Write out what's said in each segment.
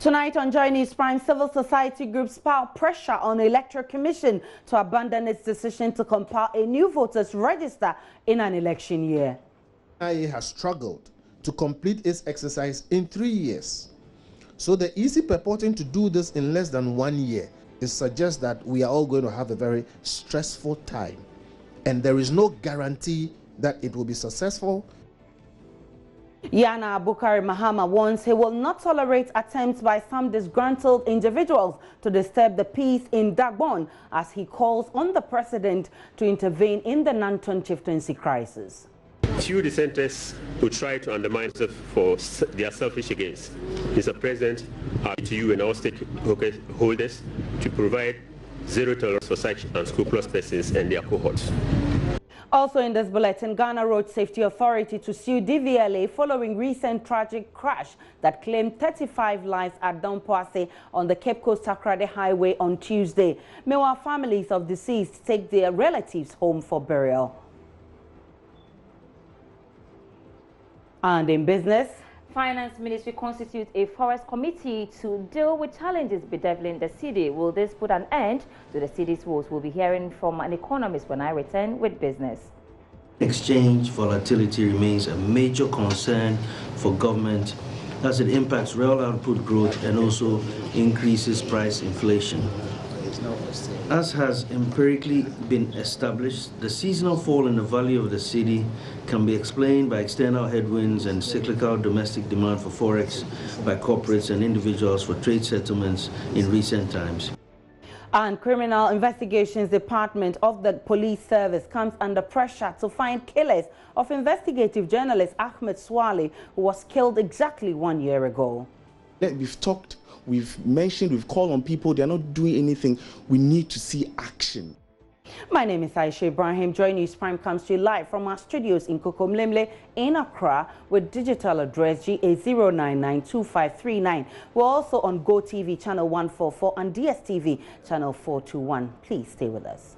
Tonight on Joy News Prime, civil society groups pile pressure on the Electoral Commission to abandon its decision to compile a new voters register in an election year. IA has struggled to complete its exercise in 3 years. So the EC purporting to do this in less than 1 year, it suggests that we are all going to have a very stressful time. And there is no guarantee that it will be successful. Yana Bukari Mahama warns he will not tolerate attempts by some disgruntled individuals to disturb the peace in Dagbon, as he calls on the president to intervene in the Nanton chieftaincy crisis. Few dissenters who try to undermine us for their selfish gains. Mr. President, I to you and all stakeholders to provide zero tolerance for such unscrupulous persons and their cohorts. Also in this bulletin, Ghana Road Safety Authority to sue DVLA following recent tragic crash that claimed 35 lives at Dampoase on the Cape Coast Takoradi Highway on Tuesday. Meanwhile, families of deceased take their relatives home for burial. And in business, Finance Ministry constitutes a forest committee to deal with challenges bedeviling the city. Will this put an end to the city's woes? We'll be hearing from an economist when I return with business. Exchange volatility remains a major concern for government as it impacts real output growth and also increases price inflation. As has empirically been established, the seasonal fall in the value of the cedi can be explained by external headwinds and cyclical domestic demand for forex by corporates and individuals for trade settlements in recent times. And Criminal Investigations Department of the Police Service comes under pressure to find killers of investigative journalist Ahmed Swale, who was killed exactly 1 year ago. We've talked, we've mentioned, we've called on people, they're not doing anything. We need to see action. My name is Aisha Ibrahim. Joy News Prime comes to you live from our studios in Kokomlemle in Accra with digital address GA0992539. We're also on GoTV channel 144 and DSTV channel 421. Please stay with us.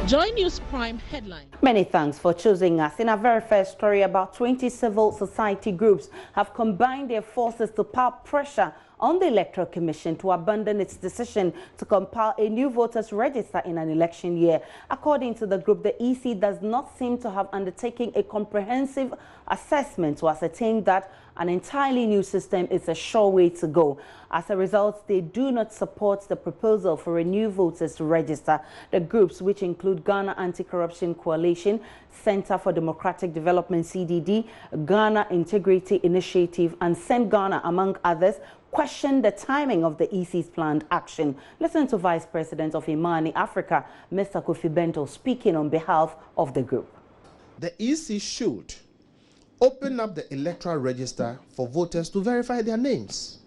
Joy News Prime headline. Many thanks for choosing us. In our very first story, about 20 civil society groups have combined their forces to pile pressure on the Electoral Commission to abandon its decision to compile a new voters register in an election year. According to the group, the EC does not seem to have undertaken a comprehensive assessment to ascertain that an entirely new system is a sure way to go. As a result, they do not support the proposal for a new voters register. The groups, which include Ghana Anti-Corruption Coalition, Center for Democratic Development CDD, Ghana Integrity Initiative and Send Ghana, among others, question the timing of the EC's planned action. Listen to Vice President of Imani Africa, Mr. Kofi Bento, speaking on behalf of the group. The EC should open up the electoral register for voters to verify their names.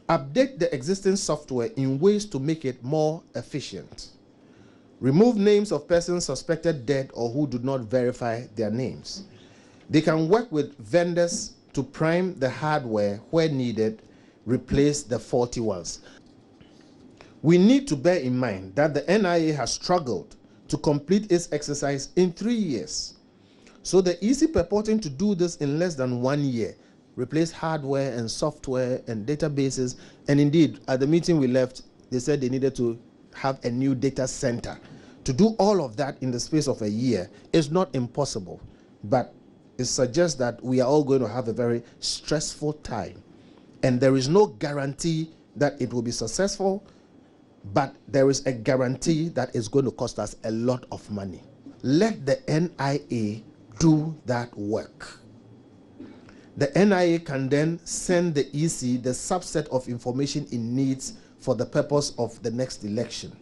Update the existing software in ways to make it more efficient. Remove names of persons suspected dead or who do not verify their names. They can work with vendors to prime the hardware where needed, replace the faulty ones. We need to bear in mind that the NIA has struggled to complete its exercise in 3 years. So the EC purporting to do this in less than 1 year, replace hardware and software and databases, and indeed at the meeting we left, they said they needed to have a new data center. To do all of that in the space of a year is not impossible, but it suggests that we are all going to have a very stressful time. And there is no guarantee that it will be successful, but there is a guarantee that it's going to cost us a lot of money. Let the NIA do that work. The NIA can then send the EC the subset of information it needs for the purpose of the next election.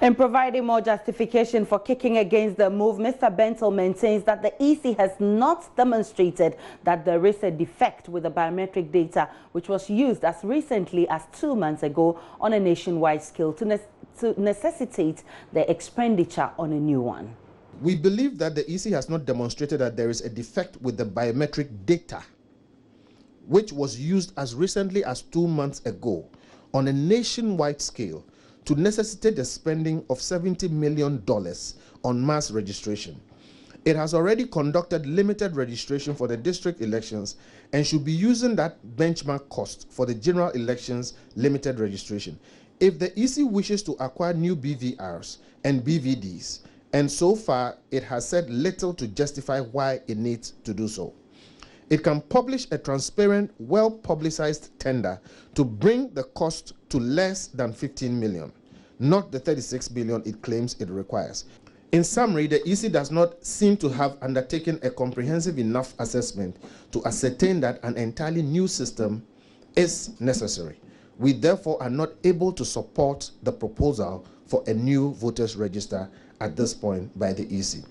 In providing more justification for kicking against the move, Mr. Bento maintains that the EC has not demonstrated that there is a defect with the biometric data, which was used as recently as 2 months ago on a nationwide scale to necessitate the expenditure on a new one. We believe that the EC has not demonstrated that there is a defect with the biometric data, which was used as recently as 2 months ago on a nationwide scale to necessitate the spending of $70 million on mass registration. It has already conducted limited registration for the district elections and should be using that benchmark cost for the general elections limited registration. If the EC wishes to acquire new BVRs and BVDs, and so far it has said little to justify why it needs to do so, it can publish a transparent, well-publicized tender to bring the cost to less than 15 million, not the 36 billion it claims it requires. In summary, the EC does not seem to have undertaken a comprehensive enough assessment to ascertain that an entirely new system is necessary. We therefore are not able to support the proposal for a new voters register at this point by the EC.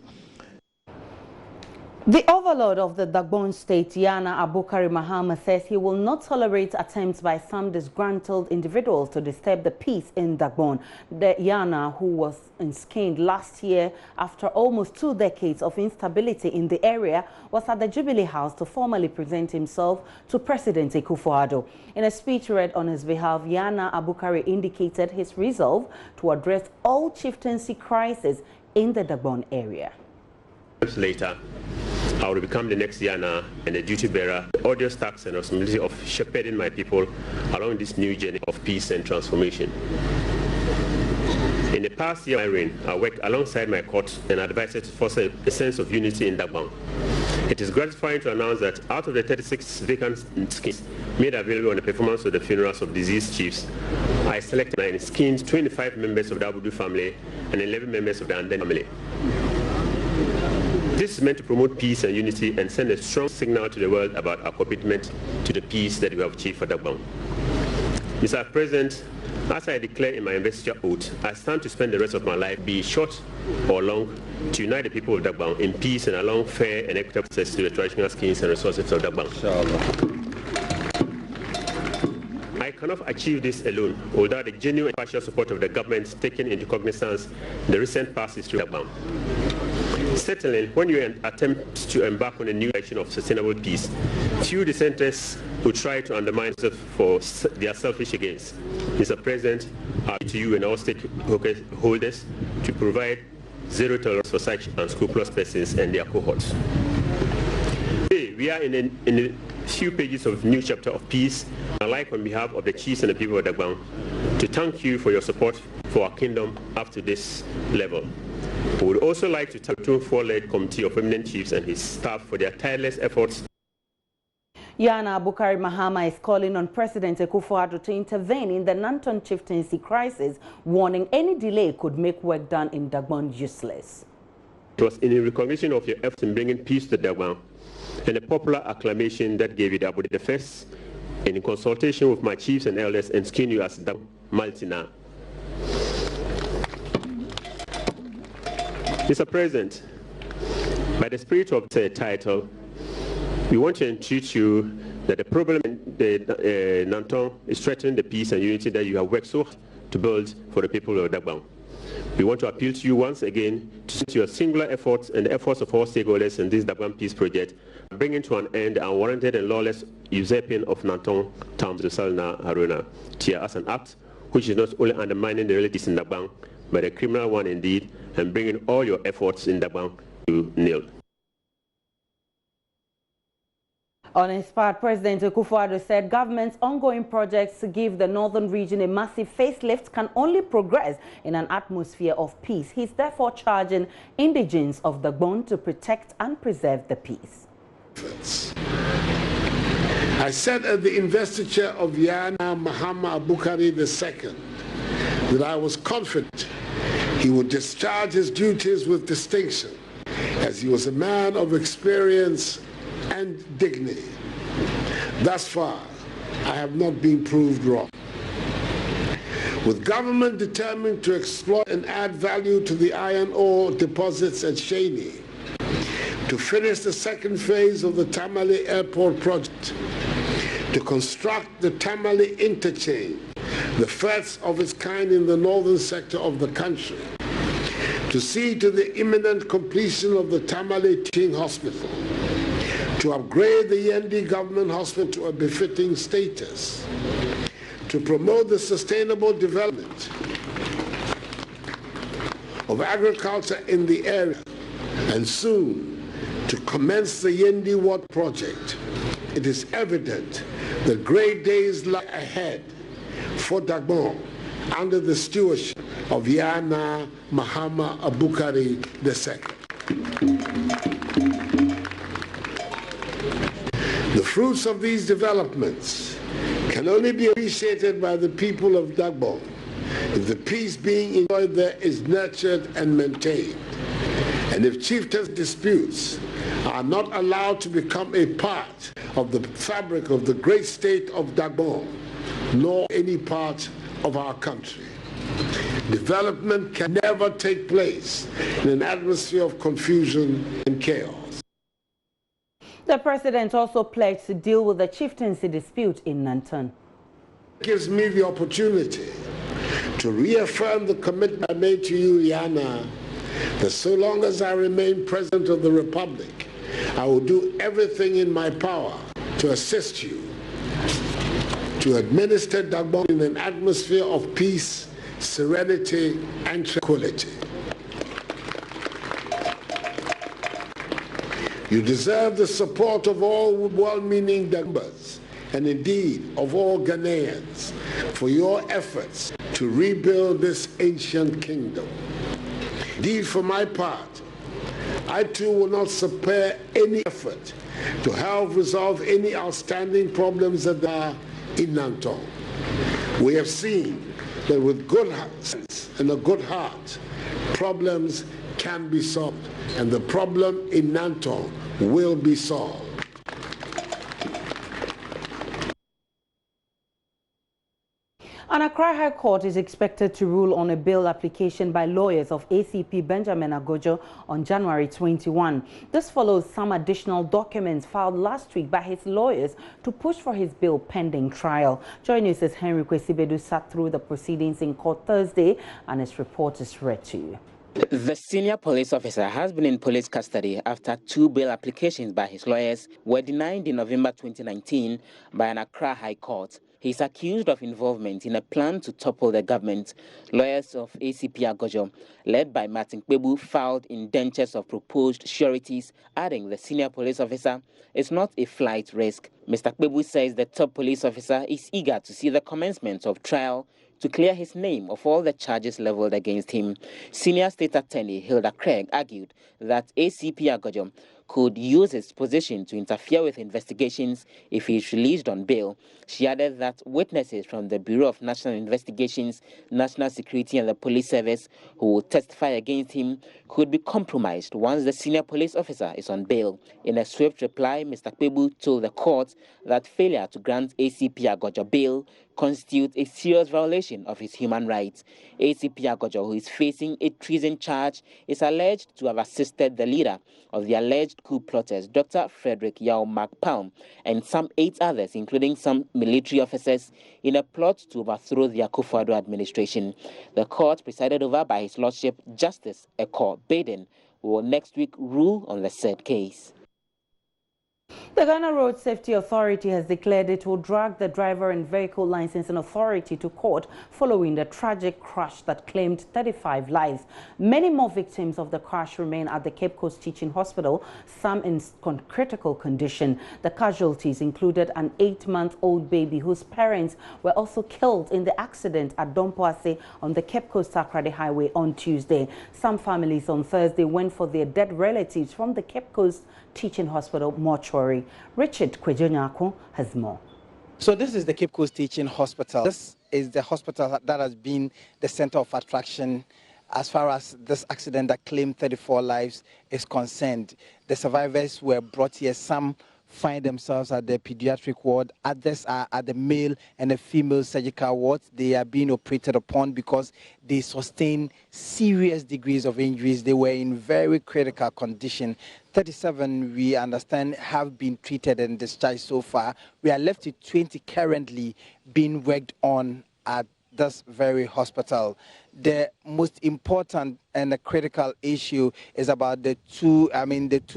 The overlord of the Dagbon state, Yana Abukari Mahama, says he will not tolerate attempts by some disgruntled individuals to disturb the peace in Dagbon. The Yana, who was ensconced last year after almost 2 decades of instability in the area, was at the Jubilee House to formally present himself to President Akufo-Addo. In a speech read on his behalf, Yana Abukari indicated his resolve to address all chieftaincy crises in the Dagbon area. Later, I will become the next Yana and the duty bearer, the odious task and responsibility of shepherding my people along this new journey of peace and transformation. In the past year of my reign, I worked alongside my court and advisor to foster a sense of unity in Dagbon. It is gratifying to announce that out of the 36 vacant schemes made available on the performance of the funerals of deceased chiefs, I selected and skinned 25 members of the Abudu family and 11 members of the Anden family. This is meant to promote peace and unity and send a strong signal to the world about our commitment to the peace that we have achieved for Dagbon. Mr. President, as I declare in my investiture oath, I stand to spend the rest of my life, be it short or long, to unite the people of Dagbon in peace and along fair and equitable access to the traditional schemes and resources of Dagbon. I cannot achieve this alone without the genuine and partial support of the government taking into cognizance the recent past history of Dagbon. Certainly, when you attempt to embark on a new direction of sustainable peace, few dissenters who try to undermine for their selfish gains. Mr. President, I appeal to you and all stakeholders to provide zero tolerance for such unscrupulous persons and their cohorts. Today, we are in a few pages of a new chapter of peace. I'd like, on behalf of the chiefs and the people of Dagbon, to thank you for your support for our kingdom up to this level. We would also like to thank the 24-led committee of eminent chiefs and his staff for their tireless efforts. Yana Abukari Mahama is calling on President Akufo-Addo to intervene in the Nanton chieftaincy crisis, warning any delay could make work done in Dagbon useless. It was in recognition of your efforts in bringing peace to Dagbon and a popular acclamation that gave you the first, and in consultation with my chiefs and elders, and skin you as Dagbon Maltina. Mr. President, by the spirit of the title, we want to entreat you that the problem in the Nanton is threatening the peace and unity that you have worked so hard to build for the people of Dagbon. We want to appeal to you once again to see your singular efforts and the efforts of all stakeholders in this Dagbon peace project, bringing to an end the unwarranted and lawless usurping of Nanton town to Salna Haruna Tia as an act which is not only undermining the realities in Dagbon, but a criminal one indeed, and bringing all your efforts in Dagbon to nil. On his part, President Akufo-Addo said government's ongoing projects to give the northern region a massive facelift can only progress in an atmosphere of peace. He's therefore charging indigents of Dagbon to protect and preserve the peace. I said at the investiture of Yana Mahama Abukari II that I was confident he would discharge his duties with distinction, as he was a man of experience and dignity. Thus far, I have not been proved wrong. With government determined to exploit and add value to the iron ore deposits at Shani, to finish the second phase of the Tamale Airport project, to construct the Tamale interchange, the first of its kind in the northern sector of the country, to see to the imminent completion of the Tamale Teaching Hospital, to upgrade the Yendi Government Hospital to a befitting status, to promote the sustainable development of agriculture in the area, and soon to commence the Yendi Wat project, it is evident that great days lie ahead for Dagbon under the stewardship of Yana Mahama Abukari II. The fruits of these developments can only be appreciated by the people of Dagbon if the peace being enjoyed there is nurtured and maintained, and if chieftains' disputes are not allowed to become a part of the fabric of the great state of Dagbon, nor any part of our country. Development can never take place in an atmosphere of confusion and chaos. The president also pledged to deal with the chieftaincy dispute in Nanton. It gives me the opportunity to reaffirm the commitment I made to you, Yana, that so long as I remain President of the Republic, I will do everything in my power to assist you to administer Dagbon in an atmosphere of peace, serenity, and tranquility. You deserve the support of all well-meaning Dagbans, and indeed of all Ghanaians, for your efforts to rebuild this ancient kingdom. Indeed, for my part, I too will not spare any effort to help resolve any outstanding problems that are in Nanton. We have seen that with good sense and a good heart, problems can be solved, and the problem in Nanton will be solved. An Accra High Court is expected to rule on a bail application by lawyers of ACP Benjamin Agodjo on January 21. This follows some additional documents filed last week by his lawyers to push for his bail pending trial. Joining us is Henry Kwesibedu sat through the proceedings in court Thursday, and his report is read to you. The senior police officer has been in police custody after 2 bail applications by his lawyers were denied in November 2019 by an Accra High Court. He is accused of involvement in a plan to topple the government. Lawyers of ACP Agodjo, led by Martin Kpebu, filed indentures of proposed sureties, adding the senior police officer is not a flight risk. Mr. Kpebu says the top police officer is eager to see the commencement of trial to clear his name of all the charges leveled against him. Senior State Attorney Hilda Craig argued that ACP Agodjo could use his position to interfere with investigations if he is released on bail. She added that witnesses from the Bureau of National Investigations, National Security and the Police Service who will testify against him could be compromised once the senior police officer is on bail. In a swift reply, Mr. Kpebu told the court that failure to grant ACP Agodjo bail constitutes a serious violation of his human rights. ACP Agodjo, who is facing a treason charge, is alleged to have assisted the leader of the alleged coup plotters, Dr. Frederick Yao Macpalm, and some 8 others, including some military officers, in a plot to overthrow the Akufo-Addo administration. The court, presided over by His Lordship Justice Eko Baden, will next week rule on the said case. The Ghana Road Safety Authority has declared it will drag the Driver and Vehicle Licensing Authority to court following the tragic crash that claimed 35 lives. Many more victims of the crash remain at the Cape Coast Teaching Hospital, some in critical condition. The casualties included an 8-month-old baby whose parents were also killed in the accident at Dompoase on the Cape Coast Takoradi Highway on Tuesday. Some families on Thursday went for their dead relatives from the Cape Coast Teaching Hospital mortuary. Richard Kwejonyako has more. So this is the Cape Coast Teaching Hospital. This is the hospital that has been the center of attraction as far as this accident that claimed 34 lives is concerned. The survivors were brought here. Some find themselves at the pediatric ward. Others are at the male and the female surgical wards. They are being operated upon because they sustained serious degrees of injuries. They were in very critical condition. 37, we understand, have been treated and discharged so far. We are left with 20 currently being worked on at this very hospital. The most important and the critical issue is about the two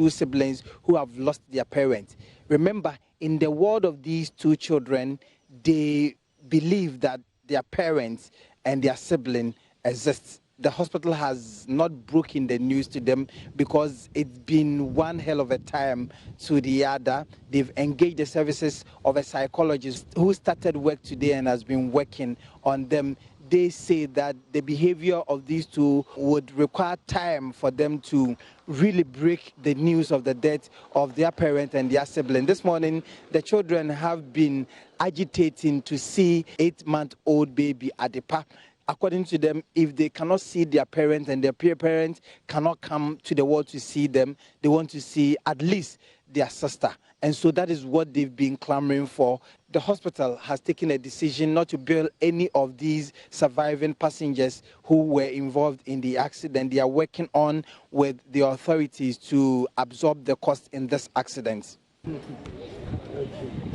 siblings who have lost their parents. Remember, in the world of these 2 children, they believe that their parents and their sibling exists. the hospital has not broken the news to them because it's been one hell of a time to the other. They've engaged the services of a psychologist who started work today and has been working on them. They say that the behavior of these two would require time for them to really break the news of the death of their parent and their sibling. This morning, the children have been agitating to see 8-month-old baby Adepa. According to them, if they cannot see their parents and their peer parents cannot come to the world to see them, they want to see at least their sister. And so that is what they've been clamoring for. The hospital has taken a decision not to bill any of these surviving passengers who were involved in the accident. They are working on with the authorities to absorb the cost in this accident.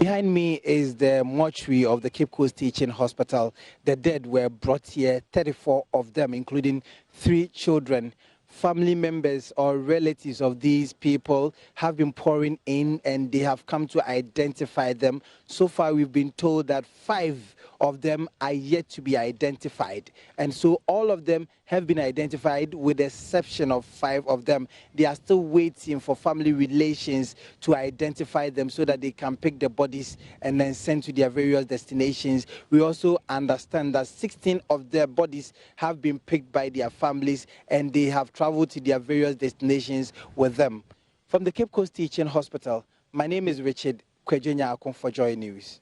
Behind me is the mortuary of the Cape Coast Teaching Hospital. The dead were brought here, 34 of them, including 3 children. Family members or relatives of these people have been pouring in and they have come to identify them. So far, we've been told that 5 of them are yet to be identified. And so all of them have been identified with the exception of 5 of them. They are still waiting for family relations to identify them so that they can pick the bodies and then send to their various destinations. We also understand that 16 of their bodies have been picked by their families and they have traveled to their various destinations with them. From the Cape Coast Teaching Hospital, my name is Richard Kwejonya Akon for Joy News.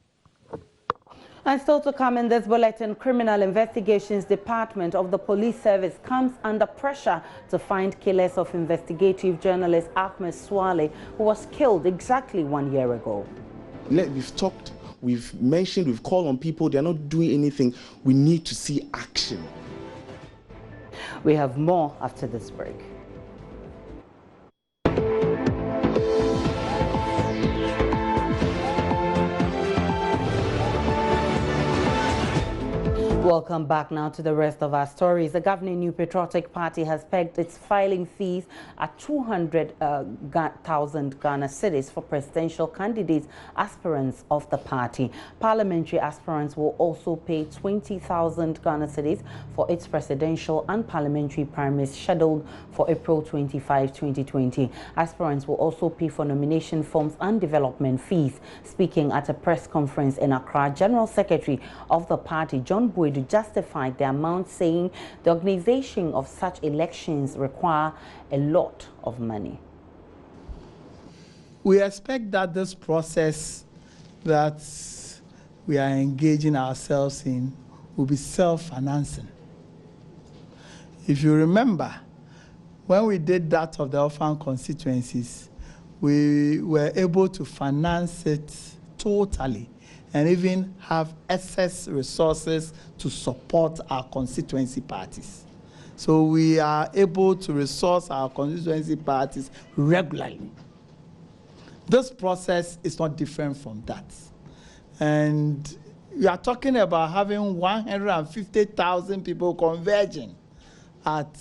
And still to come in this bulletin, Criminal Investigations Department of the Police Service comes under pressure to find killers of investigative journalist Ahmed Swale, who was killed exactly 1 year ago. We've talked, we've mentioned, we've called on people, they're not doing anything. We need to see action. We have more after this break. Welcome back now to the rest of our stories. The governing New Patriotic Party has pegged its filing fees at 200,000 Ghana cedis for presidential candidates, aspirants of the party. Parliamentary aspirants will also pay 20,000 Ghana cedis for its presidential and parliamentary primaries scheduled for April 25, 2020. Aspirants will also pay for nomination forms and development fees. Speaking at a press conference in Accra, General Secretary of the party, John Boyd, justified the amount, saying the organization of such elections require a lot of money. We expect that this process that we are engaging ourselves in will be self-financing. If you remember, when we did that of the orphan constituencies, we were able to finance it totally and even have excess resources to support our constituency parties. So we are able to resource our constituency parties regularly. This process is not different from that. And we are talking about having 150,000 people converging at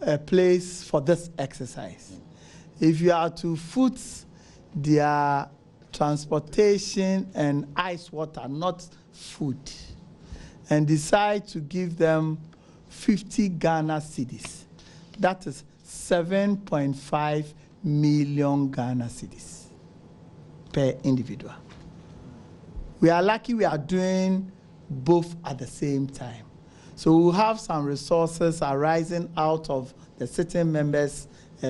a place for this exercise. If you are to foot their transportation and ice water, not food, and decide to give them 50 Ghana cedis, that is 7.5 million Ghana cedis per individual. We are lucky we are doing both at the same time. So we'll have some resources arising out of the sitting members'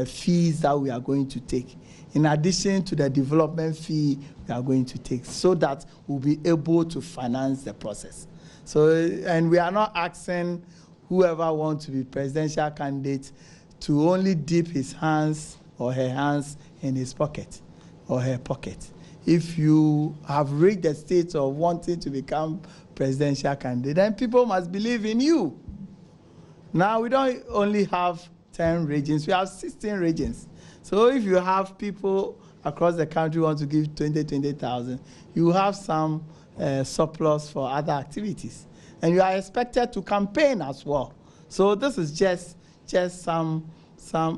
fees that we are going to take, in addition to the development fee we are going to take, so that we'll be able to finance the process. So, and we are not asking whoever wants to be presidential candidate to only dip his hands or her hands in his pocket or her pocket. If you have reached the state of wanting to become presidential candidate, then people must believe in you. Now, we don't only have 10 regions, we have 16 regions. So if you have people across the country who want to give 20,000, you have some surplus for other activities. And you are expected to campaign as well. So this is just some,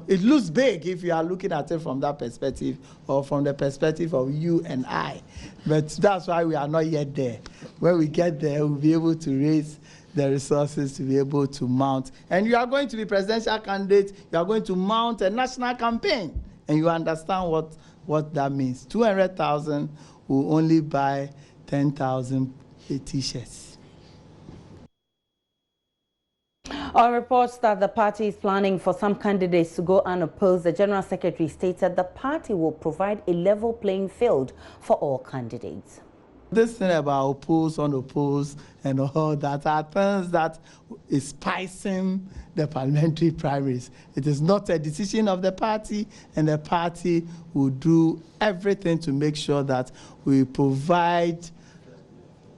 it looks big if you are looking at it from that perspective or from the perspective of you and I. But that's why we are not yet there. When we get there, we'll be able to raise the resources to be able to mount. And you are going to be presidential candidate, you are going to mount a national campaign, and you understand what that means. 200,000 will only buy 10,000 T-shirts. On reports that the party is planning for some candidates to go unopposed, the General Secretary stated the party will provide a level playing field for all candidates. This thing about opposed, unopposed, and all that are things that is spicing the parliamentary primaries. It is not a decision of the party, and the party will do everything to make sure that we provide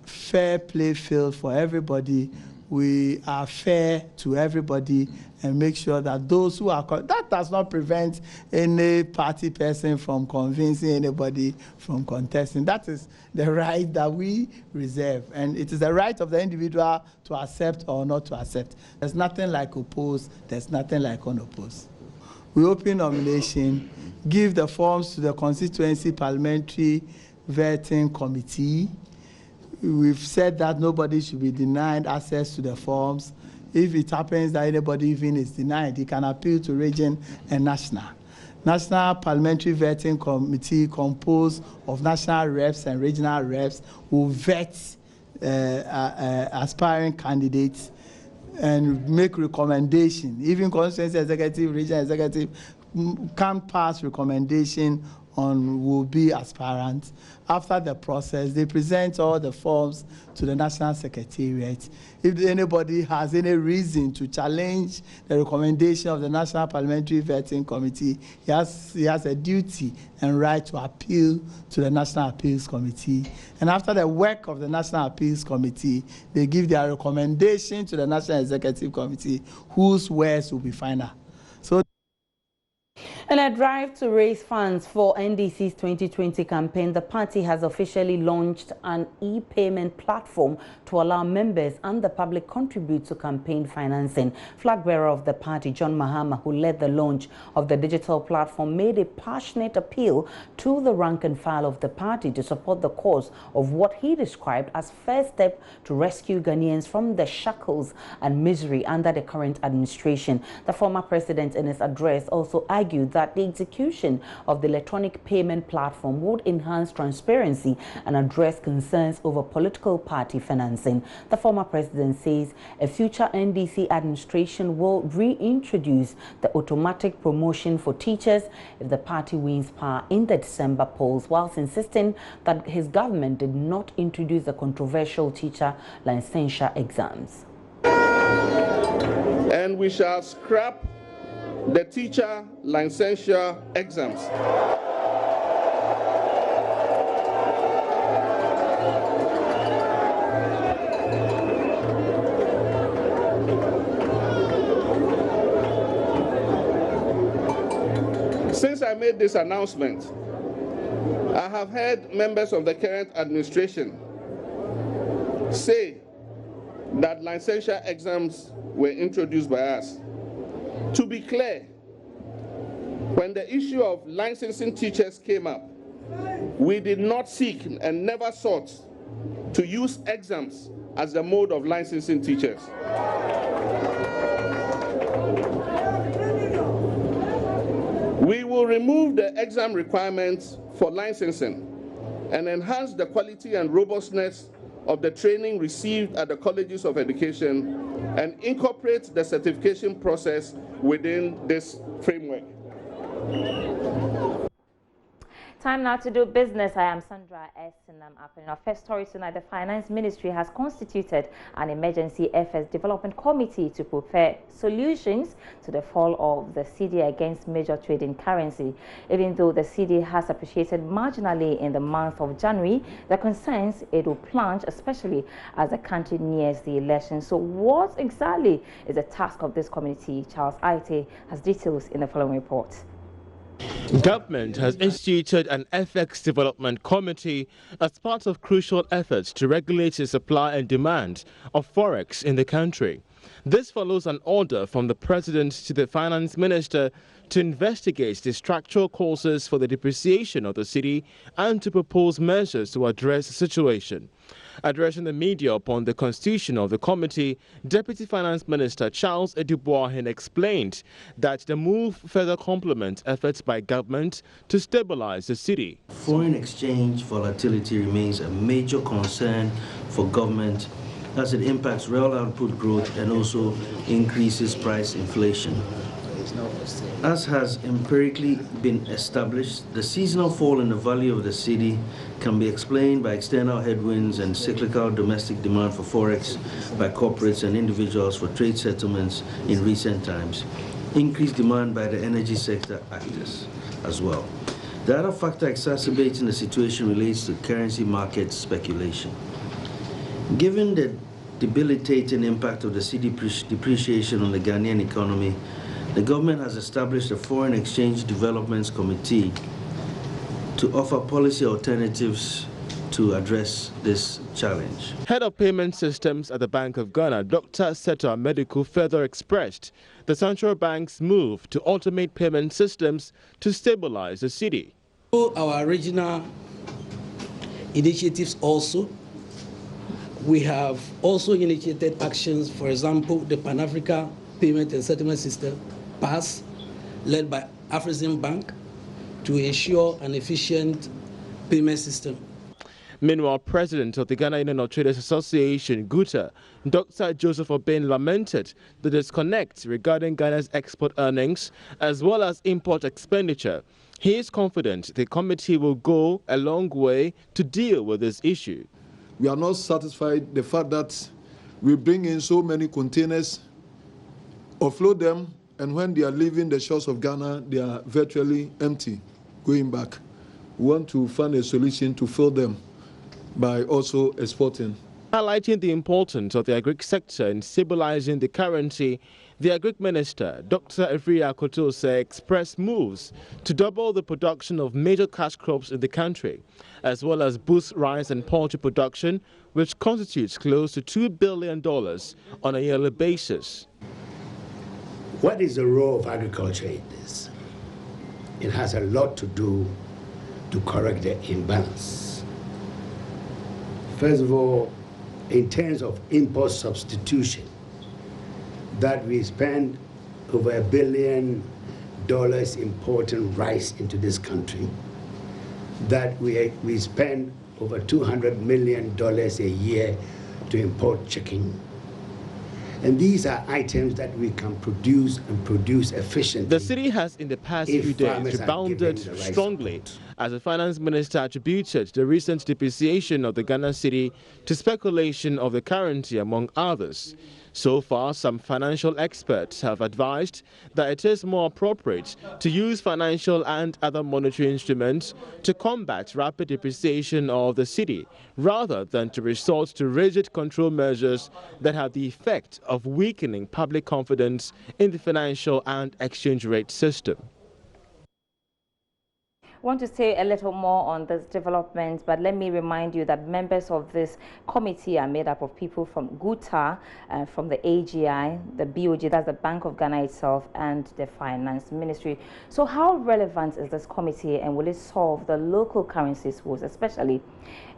fair play field for everybody. We are fair to everybody and make sure that those who are... That does not prevent any party person from convincing anybody from contesting. That is the right that we reserve. And it is the right of the individual to accept or not to accept. There's nothing like opposed. There's nothing like unopposed. We open nomination, give the forms to the constituency parliamentary vetting committee. We've said that nobody should be denied access to the forms. If it happens that anybody even is denied, he can appeal to region and national. National Parliamentary Vetting Committee, composed of national reps and regional reps, will vet aspiring candidates and make recommendation. Even constituency executive, regional executive can pass recommendation on will be aspirants. After the process, they present all the forms to the National Secretariat. If anybody has any reason to challenge the recommendation of the National Parliamentary Vetting Committee, he has a duty and right to appeal to the National Appeals Committee. And after the work of the National Appeals Committee, they give their recommendation to the National Executive Committee, whose words will be final. So, in a drive to raise funds for NDC's 2020 campaign, the party has officially launched an e-payment platform to allow members and the public contribute to campaign financing. Flag bearer of the party, John Mahama, who led the launch of the digital platform, made a passionate appeal to the rank and file of the party to support the cause of what he described as first step to rescue Ghanaians from the shackles and misery under the current administration. The former president, in his address, also argued that the execution of the electronic payment platform would enhance transparency and address concerns over political party financing. The former president says a future NDC administration will reintroduce the automatic promotion for teachers if the party wins power in the December polls, whilst insisting that his government did not introduce the controversial teacher licensure exams. And we shall scrap the teacher licensure exams. Since I made this announcement, I have heard members of the current administration say that licensure exams were introduced by us. To be clear, when the issue of licensing teachers came up, we did not seek and never sought to use exams as the mode of licensing teachers. We will remove the exam requirements for licensing and enhance the quality and robustness of the training received at the colleges of education and incorporate the certification process within this framework. Time now to do business. I am Sandra S. Up in our first story tonight, the Finance Ministry has constituted an emergency affairs development committee to prepare solutions to the fall of the cedi against major trading currency. Even though the cedi has appreciated marginally in the month of January, the concerns it will plunge, especially as the country nears the election. So what exactly is the task of this committee? Charles Aite has details in the following report. Government has instituted an FX Development Committee as part of crucial efforts to regulate the supply and demand of forex in the country. This follows an order from the President to the Finance Minister to investigate the structural causes for the depreciation of the cedi and to propose measures to address the situation. Addressing the media upon the constitution of the committee, Deputy Finance Minister Charles Edouard explained that the move further complements efforts by government to stabilize the city. Foreign exchange volatility remains a major concern for government as it impacts real output growth and also increases price inflation. As has empirically been established, the seasonal fall in the value of the cedi can be explained by external headwinds and cyclical domestic demand for forex by corporates and individuals for trade settlements in recent times, increased demand by the energy sector actors as well. The other factor exacerbating the situation relates to currency market speculation. Given the debilitating impact of the cedi depreciation on the Ghanaian economy, the government has established a Foreign Exchange Developments Committee to offer policy alternatives to address this challenge. Head of Payment Systems at the Bank of Ghana, Dr. Seto Medical, further expressed the central bank's move to automate payment systems to stabilize the cedi. Our regional initiatives also, we have also initiated actions, for example, the Pan-Africa Payment and Settlement System, PASS, led by Afrexim Bank, to ensure an efficient payment system. Meanwhile, President of the Ghana Union of Traders Association, GUTA, Dr. Joseph Obeng, lamented the disconnect regarding Ghana's export earnings as well as import expenditure. He is confident the committee will go a long way to deal with this issue. We are not satisfied with the fact that we bring in so many containers, offload them, and when they are leaving the shores of Ghana, they are virtually empty, going back. We want to find a solution to fill them by also exporting. Highlighting the importance of the agric sector in stabilizing the currency, the Agric Minister, Dr. Efria Kotose, expressed moves to double the production of major cash crops in the country, as well as boost rice and poultry production, which constitutes close to $2 billion on a yearly basis. What is the role of agriculture in this? It has a lot to do to correct the imbalance. First of all, in terms of import substitution, that we spend over $1 billion importing rice into this country, that we spend over $200 million a year to import chicken. And these are items that we can produce and produce efficiently. The city has in the past few days rebounded strongly as the finance minister attributed the recent depreciation of the Ghana cedi to speculation of the currency, among others. So far, some financial experts have advised that it is more appropriate to use financial and other monetary instruments to combat rapid depreciation of the cedi, rather than to resort to rigid control measures that have the effect of weakening public confidence in the financial and exchange rate system. I want to say a little more on this development, but let me remind you that members of this committee are made up of people from GUTA, from the AGI, the BOG, that's the Bank of Ghana itself, and the Finance Ministry. So how relevant is this committee, and will it solve the local currencies woes, especially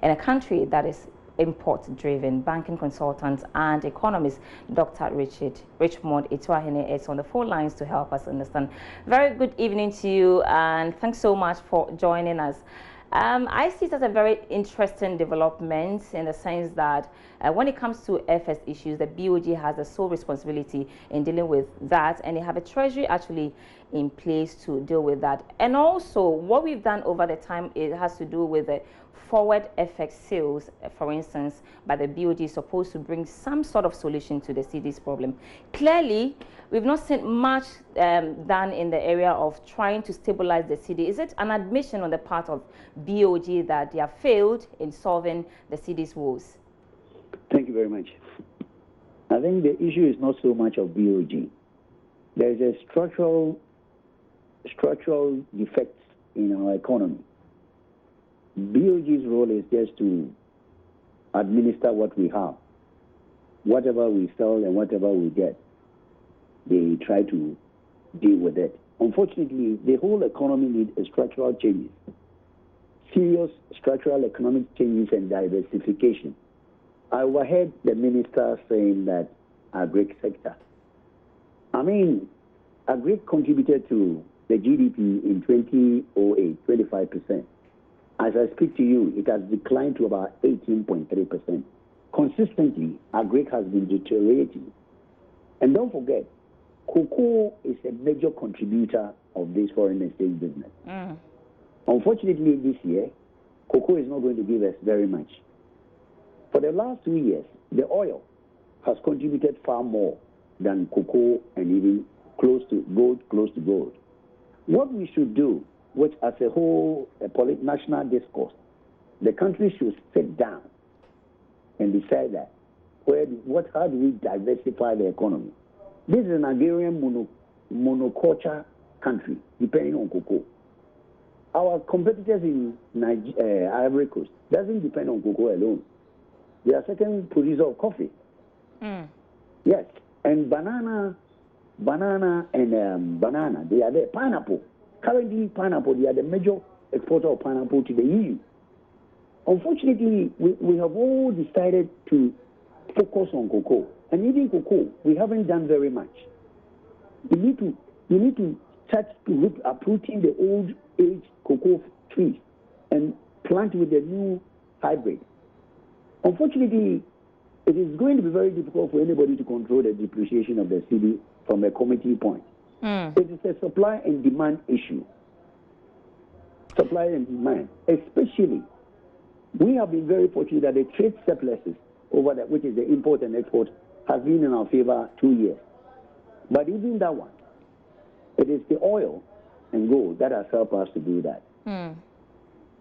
in a country that is import-driven? Banking consultant and economist Dr. Richmond Ituahene is on the phone lines to help us understand. Very good evening to you, and thanks so much for joining us. I see it as a very interesting development in the sense that when it comes to FS issues, the BOG has the sole responsibility in dealing with that, and they have a treasury actually in place to deal with that. And also, what we've done over the time, it has to do with the forward FX sales, for instance, by the BOG is supposed to bring some sort of solution to the cedi's problem. Clearly, we've not seen much done in the area of trying to stabilize the cedi. Is it an admission on the part of BOG that they have failed in solving the cedi's woes? Thank you very much. I think the issue is not so much of BOG. There is a structural defect in our economy. BOG's role is just to administer what we have. Whatever we sell and whatever we get, they try to deal with it. Unfortunately, the whole economy needs structural changes, serious structural economic changes and diversification. I overheard the minister saying that agric sector. I mean, agric contributed to the GDP in 2008, 25%. As I speak to you, it has declined to about 18.3%. Consistently, agric has been deteriorating. And don't forget, cocoa is a major contributor of this foreign exchange business. Unfortunately, this year, cocoa is not going to give us very much. For the last 2 years, the oil has contributed far more than cocoa and even close to gold. What we should do, which as a whole, national discourse, the country should sit down and decide that how do we diversify the economy? This is an agrarian monoculture country, depending on cocoa. Our competitors in Ivory Coast doesn't depend on cocoa alone. They are second producer of coffee. Yes, and banana, they are there. Pineapple, currently pineapple, they are the major exporter of pineapple to the EU. Unfortunately, we have all decided to focus on cocoa. And even cocoa, we haven't done very much. You need to start uprooting the old age cocoa trees and plant with the new hybrid. Unfortunately, it is going to be very difficult for anybody to control the depreciation of the cedi from a committee point. It is a supply and demand issue. Supply and demand, especially, we have been very fortunate that the trade surpluses over that, which is the import and export, has been in our favor 2 years. But even that one, it is the oil and gold that has helped us to do that.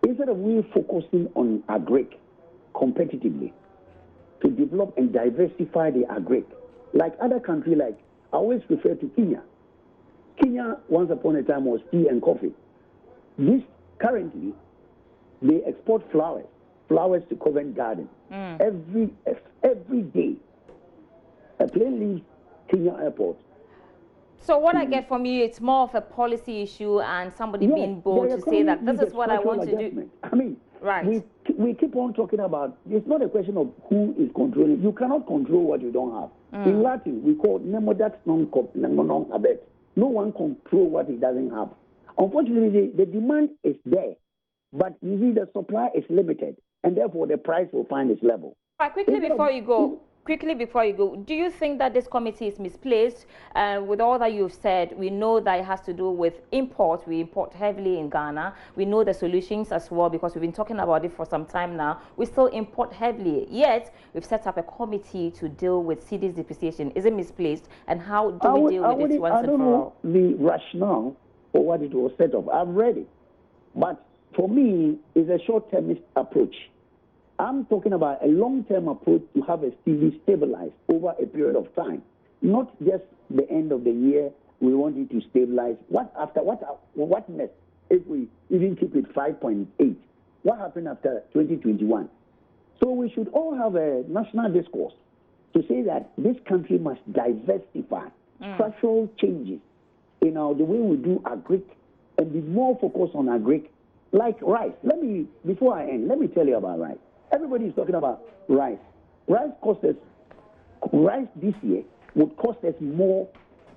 Instead of we focusing on agric competitively, to develop and diversify the agric, like other countries, like I always refer to Kenya. Kenya, once upon a time, was tea and coffee. This currently, they export flowers to Covent Garden. Every day, a plane leaves Kenya Airport. So what I get from you, it's more of a policy issue and somebody being bold to say that this is what I want to do. I mean, we keep on talking about, it's not a question of who is controlling. You cannot control what you don't have. In Latin, we call nemodat non habet. No one control what he doesn't have. Unfortunately, the demand is there, but you see the supply is limited, and therefore the price will find its level. Quickly before you go, do you think that this committee is misplaced? With all that you've said, we know that it has to do with import. We import heavily in Ghana. We know the solutions as well because we've been talking about it for some time now. We still import heavily, yet we've set up a committee to deal with cedi's depreciation. Is it misplaced? And how do we deal with it once and for all? I don't know the rationale for what it was set up. I've read it. But for me, it's a short-termist approach. I'm talking about a long-term approach to have a cedi stabilized over a period of time, not just the end of the year. We want it to stabilize. What next if we even keep it 5.8? What happened after 2021? So we should all have a national discourse to say that this country must diversify structural changes in the way we do agric and be more focused on agric, like rice. Before I end, let me tell you about rice. Everybody is talking about rice. Rice this year would cost us more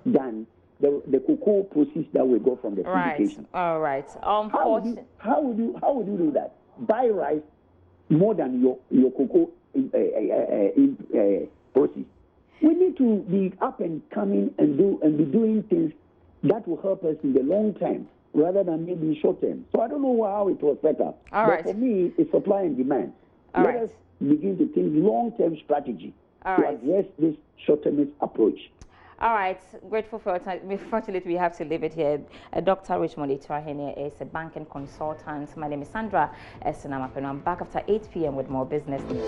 than the cocoa proceeds that we got from the syndication. All right. How would you do that? Buy rice more than your cocoa proceeds. We need to be up and coming and be doing things that will help us in the long term rather than maybe short term. So I don't know how it was set up. But for me, it's supply and demand. Let us begin to think long-term strategy to address this short-termist approach. All right. Grateful for your time. Unfortunately, we have to leave it here. Dr. Richmond Ituahene is a banking consultant. My name is Sandra Esinamapeno. I'm back after 8 p.m. with more business news.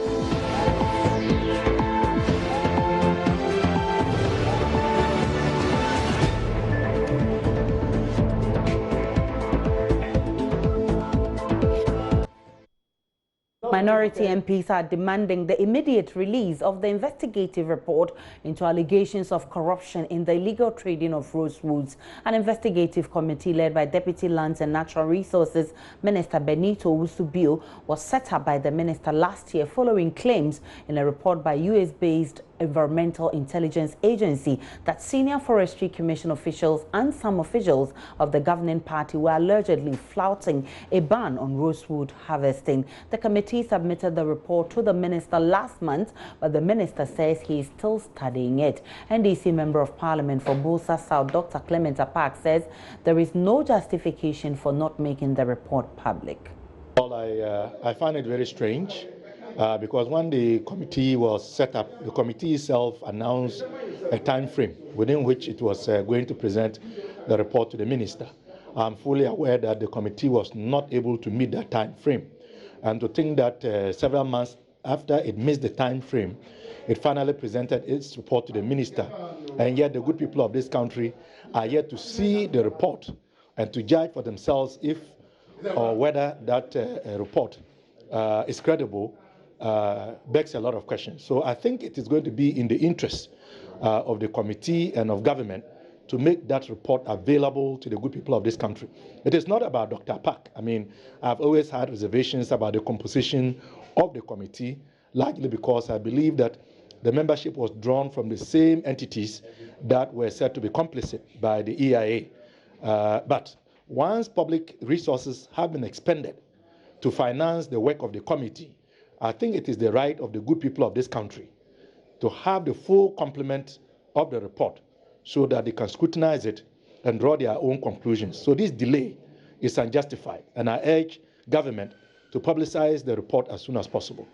Minority MPs are demanding the immediate release of the investigative report into allegations of corruption in the illegal trading of rosewoods. An investigative committee led by Deputy Lands and Natural Resources Minister Benito Owusu-Bio was set up by the minister last year following claims in a report by US-based Environmental Intelligence Agency that senior Forestry Commission officials and some officials of the governing party were allegedly flouting a ban on rosewood harvesting. The committee submitted the report to the minister last month, but the minister says he is still studying it. NDC Member of Parliament for Bosa South, Dr. Clement Apak, says there is no justification for not making the report public. Well, I find it very strange. Because when the committee was set up, the committee itself announced a time frame within which it was going to present the report to the minister. I'm fully aware that the committee was not able to meet that time frame. And to think that several months after it missed the time frame, it finally presented its report to the minister. And yet the good people of this country are yet to see the report and to judge for themselves if or whether that report is credible. Begs a lot of questions. So I think it is going to be in the interest of the committee and of government to make that report available to the good people of this country. It is not about Dr. Apak. I mean, I've always had reservations about the composition of the committee, largely because I believe that the membership was drawn from the same entities that were said to be complicit by the EIA. But once public resources have been expended to finance the work of the committee, I think it is the right of the good people of this country to have the full complement of the report so that they can scrutinize it and draw their own conclusions. So this delay is unjustified, and I urge government to publicize the report as soon as possible.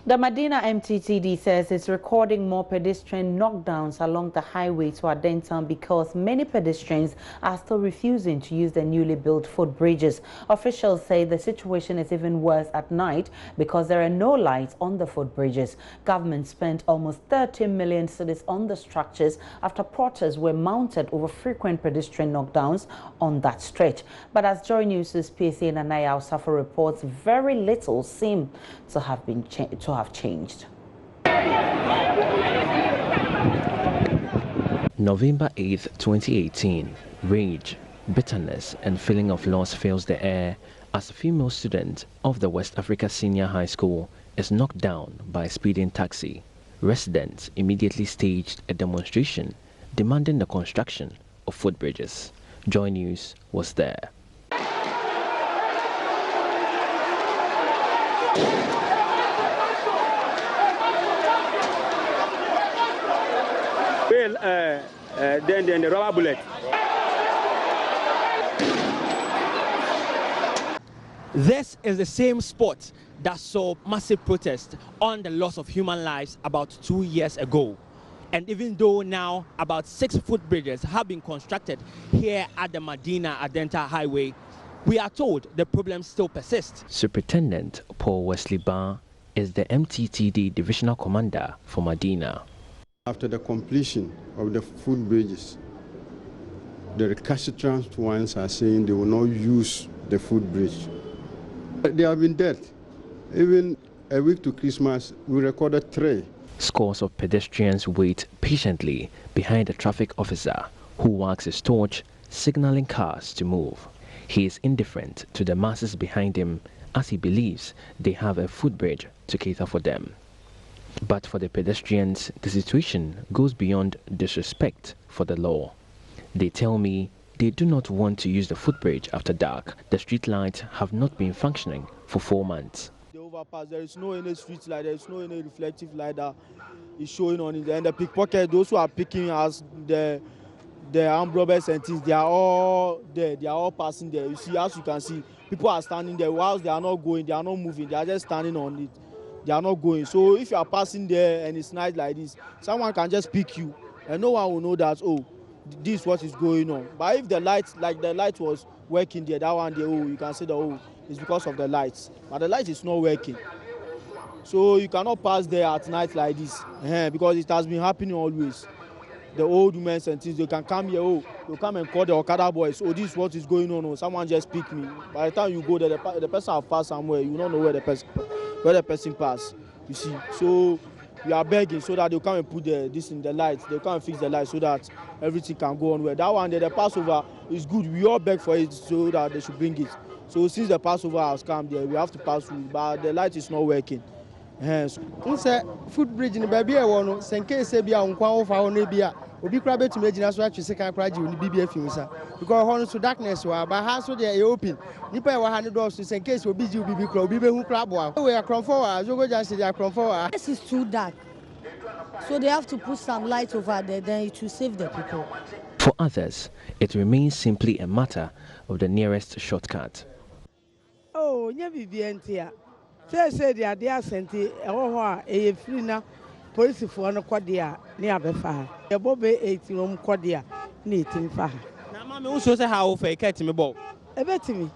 The Medina MTTD says it's recording more pedestrian knockdowns along the highway to Adentown because many pedestrians are still refusing to use the newly built footbridges. Officials say the situation is even worse at night because there are no lights on the footbridges. Government spent almost 30 million cedis on the structures after protests were mounted over frequent pedestrian knockdowns on that stretch. But as Joy News' PSA Nanaya Osafo reports, very little seem to have been changed. November 8th, 2018, rage, bitterness and feeling of loss fills the air as a female student of the West Africa Senior High School is knocked down by a speeding taxi. Residents immediately staged a demonstration demanding the construction of footbridges. Joy News was there. Then the rubber bullet. This is the same spot that saw massive protest on the loss of human lives about 2 years ago. And even though now about 6 footbridges have been constructed here at the Medina-Adenta Highway, we are told the problem still persists. Superintendent Paul Wesley Barr is the MTTD Divisional Commander for Medina. After the completion of the footbridges, the recalcitrant ones are saying they will not use the footbridge. They have been dead. Even a week to Christmas, we recorded 3. Scores of pedestrians wait patiently behind a traffic officer who wags his torch, signaling cars to move. He is indifferent to the masses behind him as he believes they have a footbridge to cater for them. But for the pedestrians, the situation goes beyond disrespect for the law. They tell me they do not want to use the footbridge after dark. The street lights have not been functioning for 4 months. The overpass, there is no any street light, there is no any reflective light that is showing on it. And the pickpocket, those who are picking us, the armed robbers and things, they are all there, they are all passing there. You see, as you can see, people are standing there. Whilst they are not going, they are not moving, they are just standing on it. They are not going. So if you are passing there and it's night like this, someone can just pick you and no one will know that, oh, this is what is going on. But if the light, like the light was working there, that one there, oh, you can say that, oh, it's because of the lights. But the light is not working. So you cannot pass there at night like this because it has been happening always. the old women and things, they can come here, they'll come and call the Okada boys, this is what is going on, someone just pick me. By the time you go there, the person has passed somewhere, you don't know where the person passed, you see. So we are begging so that they'll come and put this in the lights, they'll come and fix the lights so that everything can go on well. That one, the Passover is good, we all beg for it so that they should bring it. So since the Passover has come there, we have to pass through, but the light is not working. Hence, footbridge in the baby, I want to send case be on Quao for Nebia. Obi crabbe to make us watch second project in the BBF because horns to darkness were by house so they open. Nipper 100 dollars to send case will be you be club, who crab. We are from forward, you go just say they are from forward. This is too dark. So they have to put some light over there, then it will save the people. For others, it remains simply a matter of the nearest shortcut. Oh, never be antia. Say the idea sent a free now. Police for no quadia near Befa. A bobby 18 room quadia, neating faha. Now, Mammy also say how for a cat to me, Bob. A bet me.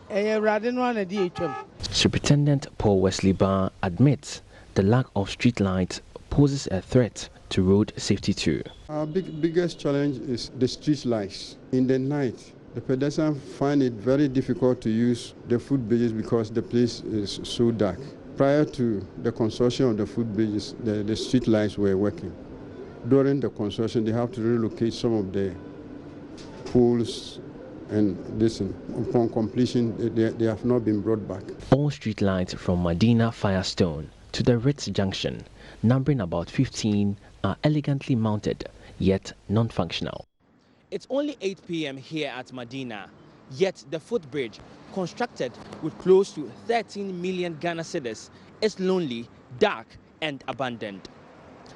A rather one a DHM. Superintendent Paul Wesley Barr admits the lack of street lights poses a threat to road safety too. Our biggest challenge is the street lights. In the night, the pedestrians find it very difficult to use the footbridges because the place is so dark. Prior to the construction of the footbridges, the street lights were working. During the construction, they have to relocate some of the poles and listen. Upon completion, they have not been brought back. All street lights from Medina Firestone to the Ritz Junction, numbering about 15, are elegantly mounted, yet non-functional. It's only 8 p.m. here at Medina, yet the footbridge, constructed with close to 13 million Ghana cedis, is lonely, dark and abandoned.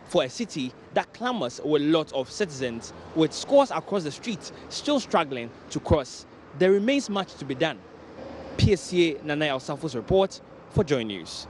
For a city that clamors with lots of citizens, with scores across the streets still struggling to cross, there remains much to be done. PSA Nana Alsafo's report for Joy News.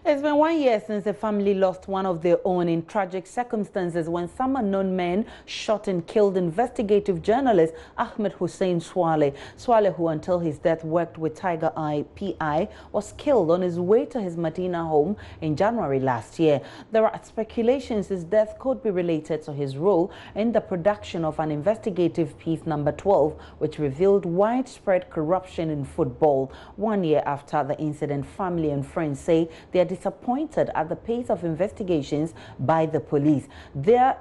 It's been 1 year since the family lost one of their own in tragic circumstances when some unknown men shot and killed investigative journalist Ahmed Hussein Swale. Swale, who until his death worked with Tiger Eye PI, was killed on his way to his Medina home in January last year. There are speculations his death could be related to his role in the production of an investigative piece number 12, which revealed widespread corruption in football. 1 year after the incident, family and friends say they are disappointed at the pace of investigations by the police. They're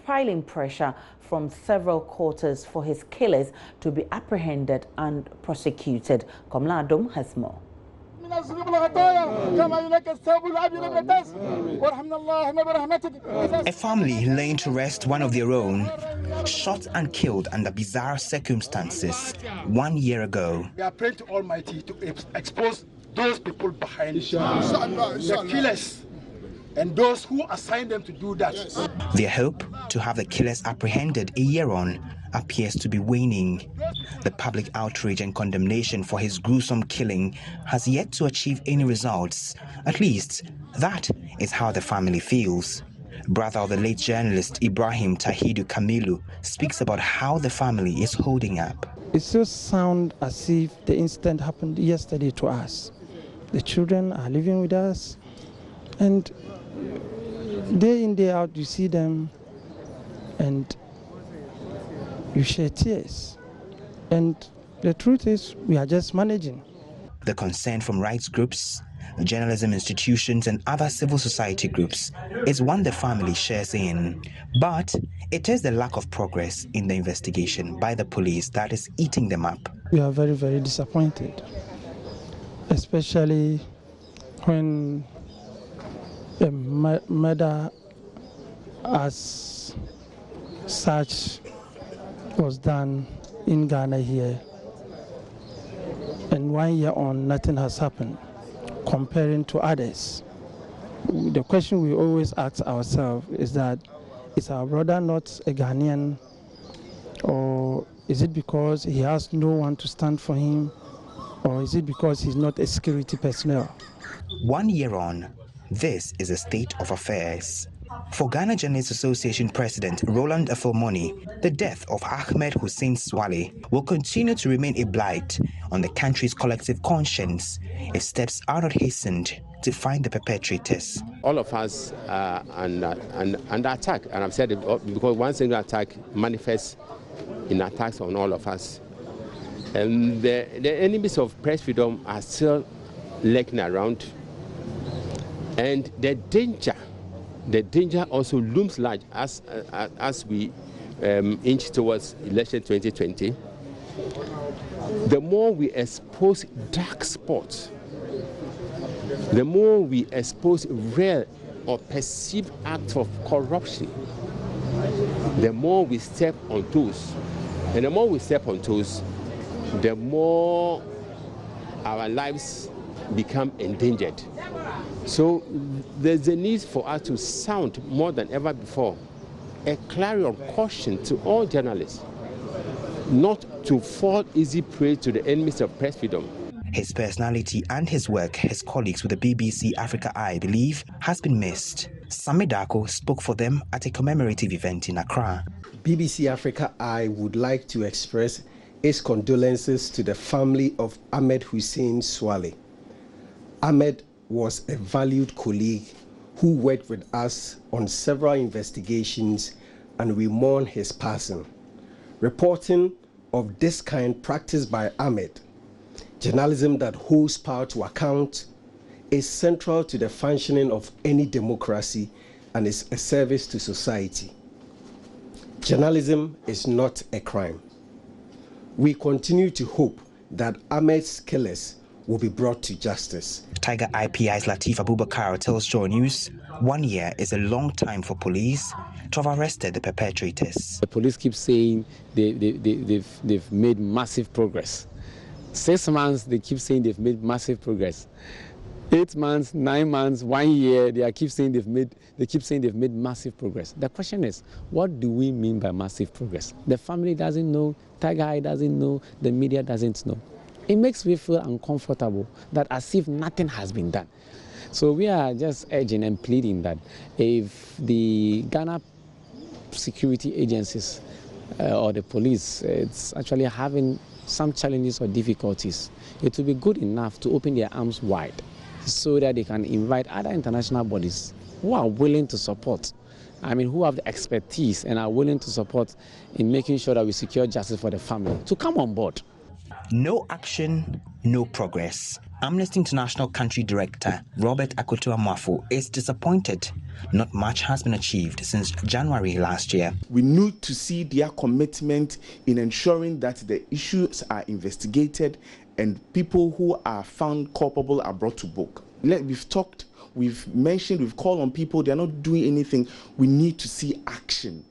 piling pressure from several quarters for his killers to be apprehended and prosecuted. Komla Adom has more. A family laying to rest one of their own, shot and killed under bizarre circumstances 1 year ago. We are praying to Almighty to expose those people behind the killers and those who assigned them to do that. Their hope to have the killers apprehended a year on appears to be waning. The public outrage and condemnation for his gruesome killing has yet to achieve any results. At least, that is how the family feels. Brother of the late journalist Ibrahim Tahidu Kamilu speaks about how the family is holding up. It still sounds as if the incident happened yesterday to us. The children are living with us, and day in, day out, you see them, and you share tears. And the truth is, we are just managing. The concern from rights groups, journalism institutions, and other civil society groups is one the family shares in. But it is the lack of progress in the investigation by the police that is eating them up. We are very, very disappointed, especially when a murder as such was done in Ghana here, and 1 year on nothing has happened comparing to others. The question we always ask ourselves is that, is our brother not a Ghanaian, or is it because he has no one to stand for him, or is it because he's not a security personnel? 1 year on, this is a state of affairs. For Ghana Journalists Association President Roland Afomoni, the death of Ahmed Hussein Swale will continue to remain a blight on the country's collective conscience if steps are not hastened to find the perpetrators. All of us are under attack, and I've said it because one single attack manifests in attacks on all of us. And the enemies of press freedom are still lurking around, and the danger also looms large as we inch towards election 2020. The more we expose dark spots, the more we expose real or perceived acts of corruption, the more we step on toes. And the more we step on toes, the more our lives become endangered. So there's a need for us to sound more than ever before a clarion caution to all journalists not to fall easy prey to the enemies of press freedom. His personality and his work, his colleagues with the BBC Africa Eye believe, has been missed. Sami Darko spoke for them at a commemorative event in Accra. BBC Africa Eye would like to express its condolences to the family of Ahmed Hussein Swale. Ahmed was a valued colleague who worked with us on several investigations, and we mourn his passing. Reporting of this kind practiced by Ahmed, journalism that holds power to account, is central to the functioning of any democracy and is a service to society. Journalism is not a crime. We continue to hope that Ahmed's killers will be brought to justice. Tiger IPI's Latif Abubakar tells Joy News 1 year is a long time for police to have arrested the perpetrators. The police keep saying they've made massive progress. 6 months, they keep saying they've made massive progress. 8 months, 9 months, 1 year, they keep saying they've made massive progress. The question is, what do we mean by massive progress? The family doesn't know, Tiger Eye doesn't know, the media doesn't know. It makes me feel uncomfortable that as if nothing has been done. So we are just urging and pleading that if the Ghana security agencies or the police it's actually having some challenges or difficulties, it will be good enough to open their arms wide so that they can invite other international bodies who are willing to support, who have the expertise and are willing to support in making sure that we secure justice for the family, to come on board. No action, no progress. Amnesty International Country Director Robert Akoto-Amoafo is disappointed. Not much has been achieved since January last year. We need to see their commitment in ensuring that the issues are investigated and people who are found culpable are brought to book. We've talked, we've mentioned, we've called on people, they're not doing anything. We need to see action.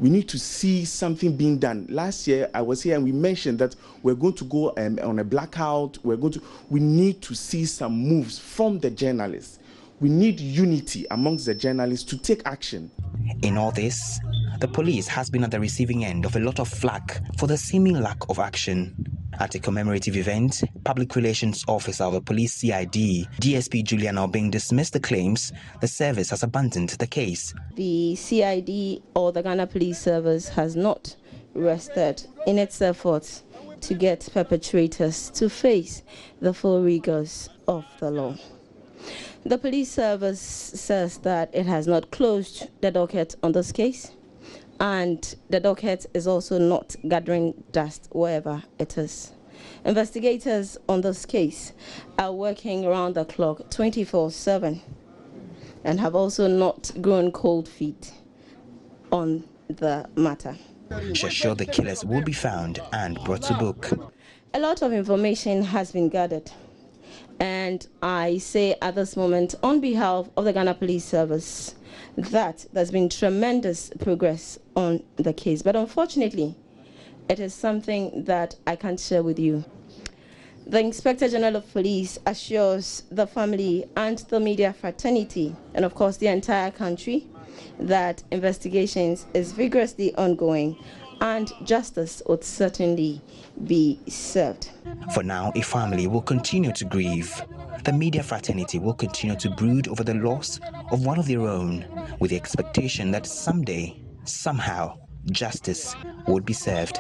We need to see something being done. Last year, I was here and we mentioned that we're going to go on a blackout. We need to see some moves from the journalists. We need unity amongst the journalists to take action. In all this, the police has been at the receiving end of a lot of flack for the seeming lack of action. At a commemorative event, Public Relations Officer of the Police CID, DSP Julian Obeng, dismissed the claims the service has abandoned the case. The CID or the Ghana Police Service has not rested in its efforts to get perpetrators to face the full rigors of the law. The police service says that it has not closed the docket on this case, and the docket is also not gathering dust wherever it is. Investigators on this case are working around the clock 24/7 and have also not grown cold feet on the matter. She's sure the killers will be found and brought to book. A lot of information has been gathered, and I say at this moment on behalf of the Ghana Police Service that there's been tremendous progress on the case, but unfortunately it is something that I can't share with you. The Inspector General of Police assures the family and the media fraternity, and of course the entire country, that investigations is vigorously ongoing and justice would certainly be served. For now, a family will continue to grieve. the media fraternity will continue to brood over the loss of one of their own, with the expectation that someday, somehow, justice would be served.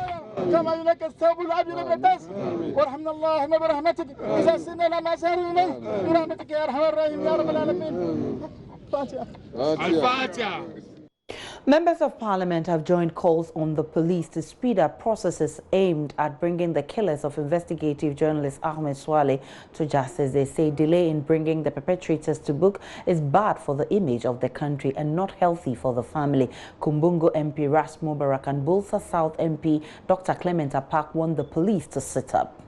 Members of Parliament have joined calls on the police to speed up processes aimed at bringing the killers of investigative journalist Ahmed Swaleh to justice. They say delay in bringing the perpetrators to book is bad for the image of the country and not healthy for the family. Kumbungo MP Ras Mubarak and Bulsa South MP Dr. Clement Apak want the police to sit up.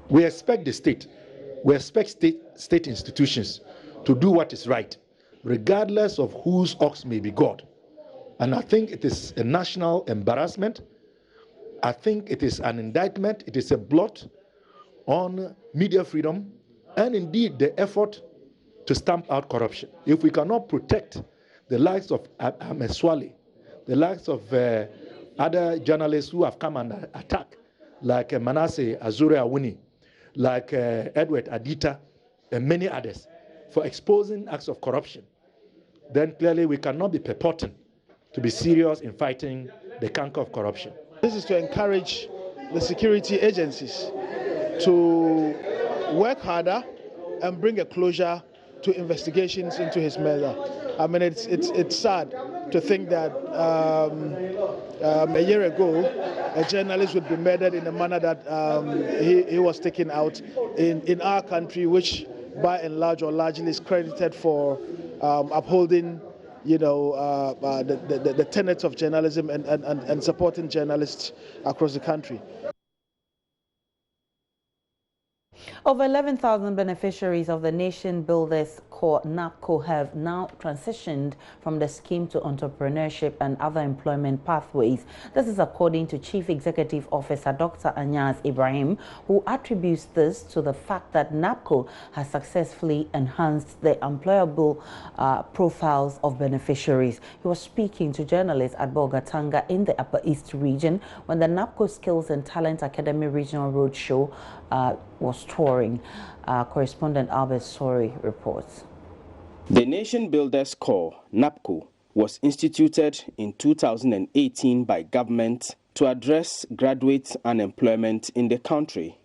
We expect the state, we expect state institutions to do what is right, regardless of whose ox may be God. And I think it is a national embarrassment. I think it is an indictment. It is a blot on media freedom and indeed the effort to stamp out corruption. If we cannot protect the lives of Ahmed Swaleh, the lives of other journalists who have come under attack, like Manasseh Azure Awuni, like Edward Adita, and many others, for exposing acts of corruption, then clearly we cannot be purporting to be serious in fighting the canker of corruption. This is to encourage the security agencies to work harder and bring a closure to investigations into his murder. I mean, it's sad to think that a year ago, a journalist would be murdered in a manner that he was taken out in our country, which by and large or largely is credited for upholding, the tenets of journalism and supporting journalists across the country. Over 11,000 beneficiaries of the Nation Builders Corps NABCO have now transitioned from the scheme to entrepreneurship and other employment pathways. This is according to Chief Executive Officer Dr. Anyas Ibrahim, who attributes this to the fact that NABCO has successfully enhanced the employable profiles of beneficiaries. He was speaking to journalists at Bolgatanga in the Upper East region when the NABCO Skills and Talent Academy Regional Roadshow was touring. Correspondent Albert Sori reports. The Nation Builders Corps, NABCO, was instituted in 2018 by government to address graduate unemployment in the country.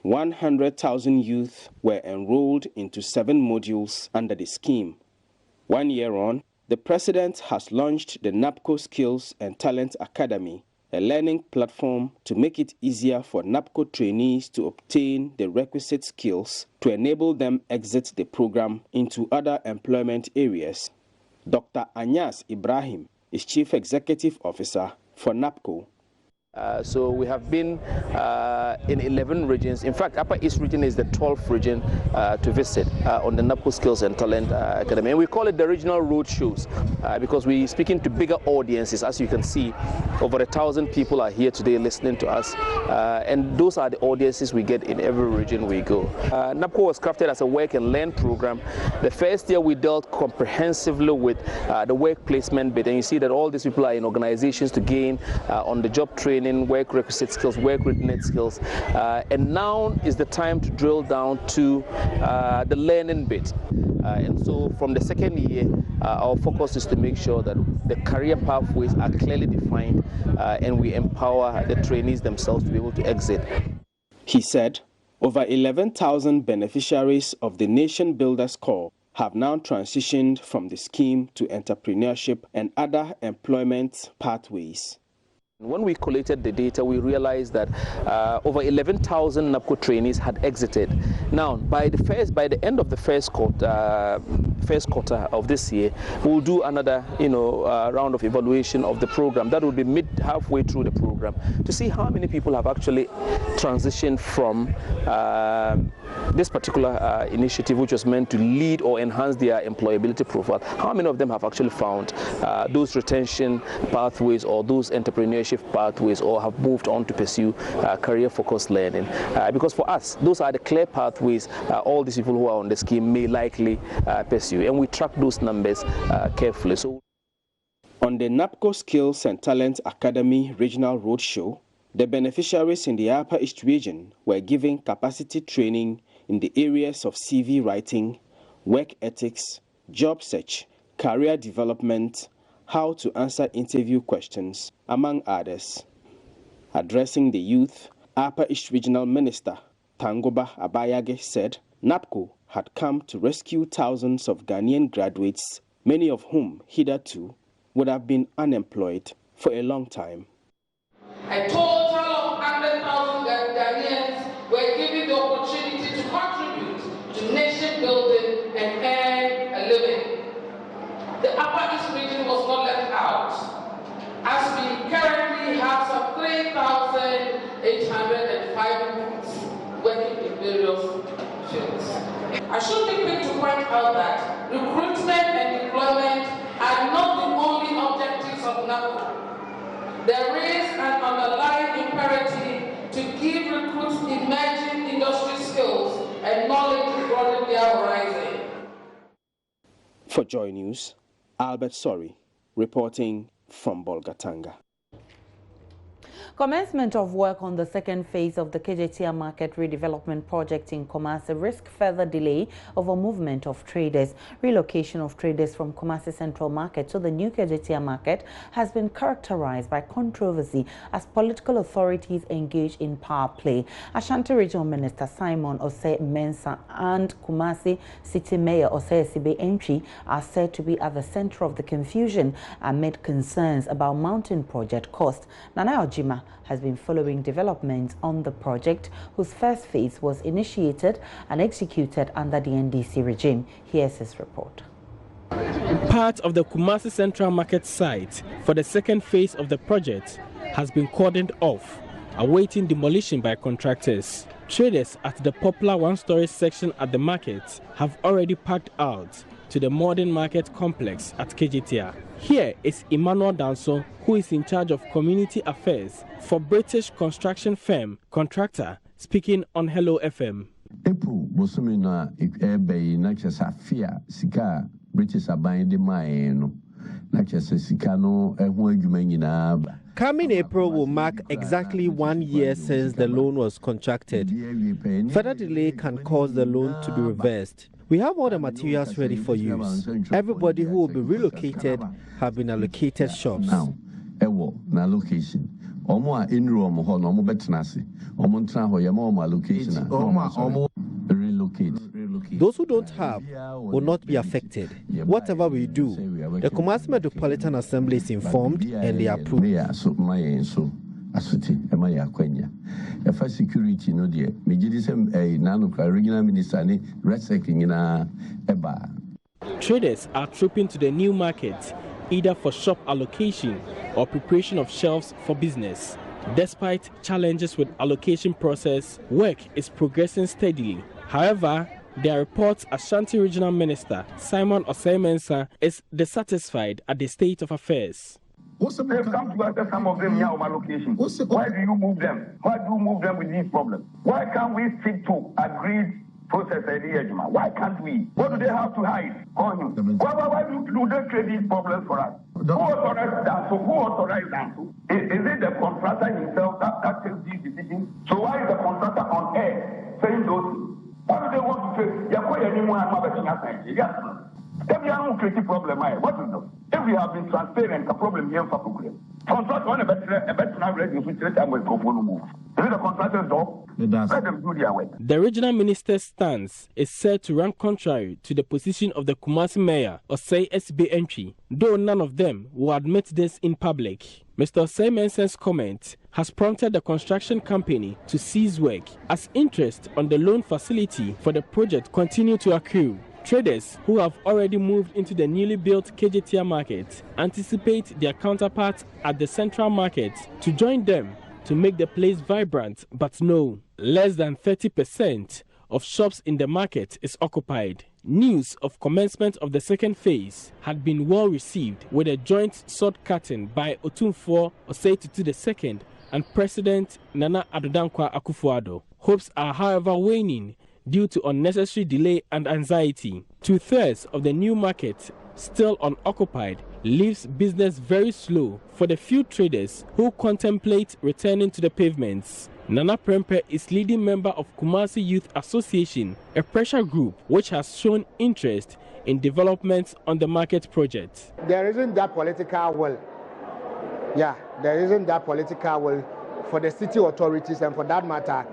100,000 youth were enrolled into 7 modules under the scheme. 1 year on, the president has launched the NABCO Skills and Talent Academy, a learning platform to make it easier for NABCO trainees to obtain the requisite skills to enable them exit the program into other employment areas. Dr. Anyas Ibrahim is Chief Executive Officer for NABCO. So we have been in 11 regions. In fact, Upper East region is the 12th region to visit on the NABCO Skills and Talent Academy. And we call it the regional road shows because we're speaking to bigger audiences. As you can see, over 1,000 people are here today listening to us. And those are the audiences we get in every region we go. NABCO was crafted as a work and learn program. The first year we dealt comprehensively with the work placement bit. And you see that all these people are in organizations to gain on-the-job training, work requisite skills, work readiness skills, and now is the time to drill down to the learning bit. And so from the second year, our focus is to make sure that the career pathways are clearly defined and we empower the trainees themselves to be able to exit. He said over 11,000 beneficiaries of the Nation Builders Corps have now transitioned from the scheme to entrepreneurship and other employment pathways. When we collated the data, we realized that over 11,000 NABCO trainees had exited. Now, by the end of the first quarter of this year, we'll do another, round of evaluation of the program. That will be halfway through the program to see how many people have actually transitioned from this particular initiative, which was meant to lead or enhance their employability profile. How many of them have actually found those retention pathways or those entrepreneurship pathways, or have moved on to pursue career-focused learning? Because for us, those are the clear pathways all these people who are on the scheme may likely pursue, and we track those numbers carefully. So, on the NABCO Skills and Talent Academy Regional Roadshow, the beneficiaries in the Upper East region were given capacity training in the areas of CV writing, work ethics, job search, career development, how to answer interview questions, among others. Addressing the youth, Upper East Regional Minister Tangoba Abayage said NAPCO had come to rescue thousands of Ghanaian graduates, many of whom hitherto would have been unemployed for a long time. A total of 100,000 Ghanaians were given the opportunity to contribute to nation building and earn a living. The Upper East region was not left out, as we currently have some 3,805 youths working in various fields. I should be quick to point out that recruitment and deployment are not the only objectives of NAPCO. There is an underlying imperative to give recruits emerging industry skills and knowledge to broaden their horizon. For Joy News, Albert Sori, reporting from Bolgatanga. Commencement of work on the second phase of the KJTR Market redevelopment project in Kumasi risk further delay of a movement of traders. Relocation of traders from Kumasi Central Market to the new KJTR Market has been characterized by controversy as political authorities engage in power play. Ashanti Regional Minister Simon Osei Mensah and Kumasi City Mayor Osei Sibe Entry are said to be at the center of the confusion amid concerns about mountain project cost. Nana Ojima has been following developments on the project, whose first phase was initiated and executed under the NDC regime. Here's his report. Part of the Kumasi Central Market site for the second phase of the project has been cordoned off, awaiting demolition by contractors. Traders at the popular one-story section at the market have already packed out to the modern market complex at KJTR. Here is Emmanuel Danso, who is in charge of community affairs for British construction firm Contractor, speaking on Hello FM. April bosomina ebe na chesa fia sika British abande maeno na chesa sika no ehun adwuma nyina. Coming April will mark exactly 1 year since the loan was contracted. Further delay can cause the loan to be reversed. We have all the materials ready for use. Everybody who will be relocated have been allocated shops. Now, na location. Omo in room ho no mo betenase. Omo ntra ho yema omo allocation. Omo relocate. Those who don't have will not be affected. Whatever we do, the Kumasi Metropolitan Assembly is informed and they approve. Asuti emaya kwenya efa security no de mejidi sem nanu ka regional minister ni recycling na eba. Traders are trooping to the new market either for shop allocation or preparation of shelves for business. Despite challenges with allocation process, work is progressing steadily. However, there are reports Ashanti Regional Minister Simon Osei Mensah is dissatisfied at the state of affairs. They've come to us, some of them here on allocation. Why do you move them? Why do you move them with these problems? Why can't we stick to agreed process idea? Why can't we? What do they have to hide? Why do they create these problems for us? Who authorized that? So who authorized that? Is it the contractor himself that takes these decisions? So why is the contractor on air saying those things? Why do they want to say, yes, if you don't create a problem, what is it? If we have been transparent, the problem here for problem. Contract on a better now ready to treat them with move. Is it the contractor's job? Let them do their work. The regional minister's stance is said to run contrary to the position of the Kumasi mayor, Osei SB Entry, though none of them will admit this in public. Mr. Osei Mensah's comment has prompted the construction company to cease work as interest on the loan facility for the project continue to accrue. Traders who have already moved into the newly built KJTR market anticipate their counterparts at the central market to join them to make the place vibrant, but no, less than 30% of shops in the market is occupied. News of commencement of the second phase had been well received with a joint sword cutting by Otumfuo Osei Tutu II and President Nana Addo Dankwa Akufo-Addo. Hopes are, however, waning due to unnecessary delay and anxiety. 2/3 of the new market, still unoccupied, leaves business very slow for the few traders who contemplate returning to the pavements. Nana Prempeh is leading member of Kumasi Youth Association, a pressure group which has shown interest in developments on the market project. There isn't that political will. Yeah, there isn't that political will for the city authorities and for that matter,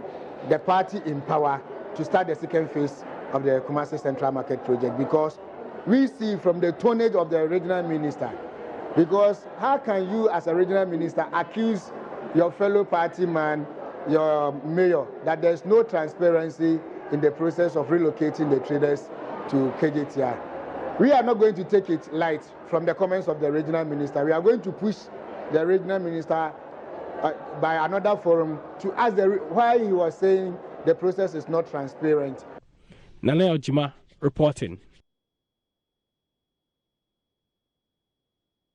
the party in power to start the second phase of the Kumasi Central Market project, because we see from the tonnage of the regional minister, because how can you as a regional minister accuse your fellow party man, your mayor, that there's no transparency in the process of relocating the traders to KJTR? We are not going to take it light from the comments of the regional minister. We are going to push the regional minister by another forum to ask why he was saying the process is not transparent. Nana Ojima reporting.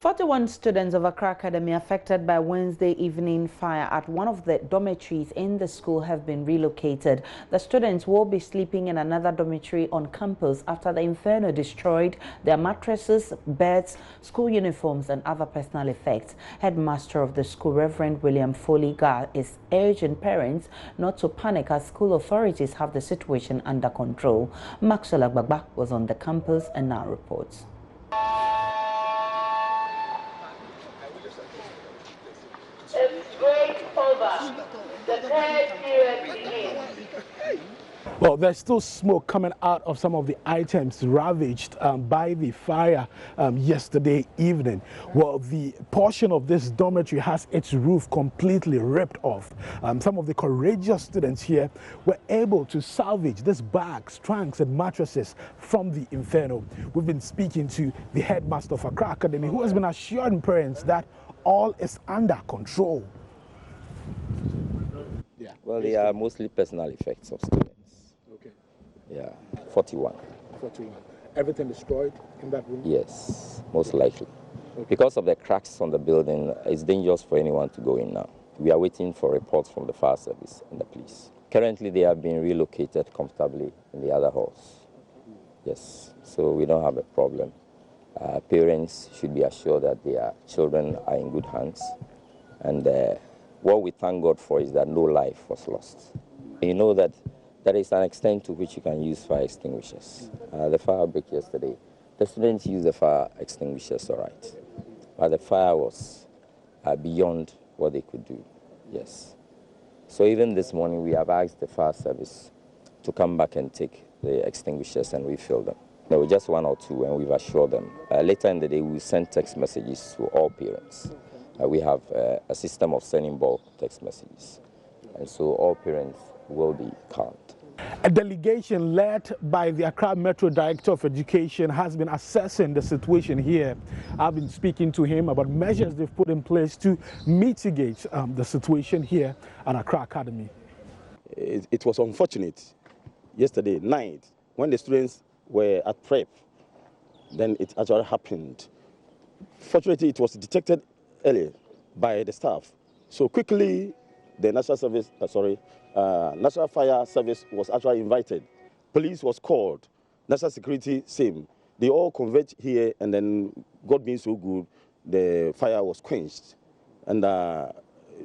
41 students of Accra Academy affected by Wednesday evening fire at one of the dormitories in the school have been relocated. The students will be sleeping in another dormitory on campus after the inferno destroyed their mattresses, beds, school uniforms and other personal effects. Headmaster of the school, Reverend William Foley-Gar, is urging parents not to panic as school authorities have the situation under control. Maxwell Agbagba was on the campus and now reports. Well, there's still smoke coming out of some of the items ravaged by the fire yesterday evening. Well, the portion of this dormitory has its roof completely ripped off. Some of the courageous students here were able to salvage these bags, trunks and mattresses from the inferno. We've been speaking to the headmaster of Accra Academy, who has been assuring parents that all is under control. Yeah. Well, they are mostly personal effects of students. Okay. Yeah, 41. 41. Everything destroyed in that room? Yes, most likely. Okay. Because of the cracks on the building, it's dangerous for anyone to go in now. We are waiting for reports from the fire service and the police. Currently, they have been relocated comfortably in the other halls. Yes, so we don't have a problem. Parents should be assured that their children are in good hands. And what we thank God for is that no life was lost. You know that there is an extent to which you can use fire extinguishers. The fire outbreak yesterday, the students used the fire extinguishers all right, but the fire was beyond what they could do, yes. So even this morning, we have asked the fire service to come back and take the extinguishers and refill them. There were just one or two, and we've assured them. Later in the day, we sent text messages to all parents. We have a system of sending bulk text messages, and so all parents will be calmed. A delegation led by the Accra Metro Director of Education has been assessing the situation here. I've been speaking to him about measures they've put in place to mitigate the situation here at Accra Academy. It was unfortunate yesterday night when the students were at prep. Then it actually happened. Fortunately, it was detected early by the staff. So quickly, the National Fire Service was actually invited. Police was called. National Security, same. They all converged here, and then God being so good, the fire was quenched. And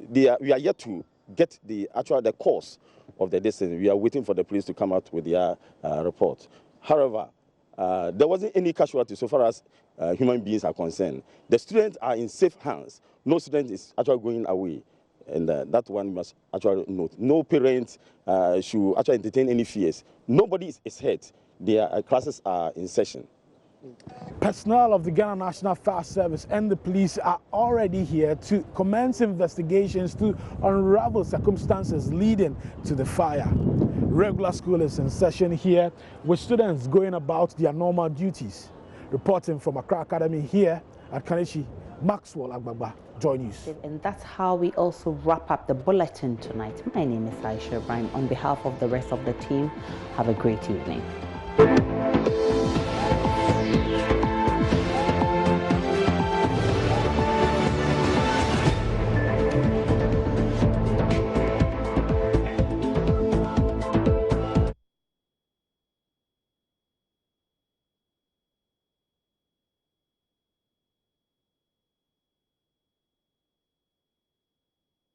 we are yet to get the cause of the distance. We are waiting for the police to come out with their report. However, there wasn't any casualty so far as human beings are concerned. The students are in safe hands. No student is actually going away. And that one must actually note. No parents should actually entertain any fears. Nobody is hurt. Their classes are in session. Personnel of the Ghana National Fire Service and the police are already here to commence investigations to unravel circumstances leading to the fire. Regular school is in session here with students going about their normal duties. Reporting from Accra Academy here at Kaneshie, Maxwell Agbagba, Joy News. And that's how we also wrap up the bulletin tonight. My name is Aisha Ibrahim. On behalf of the rest of the team, have a great evening.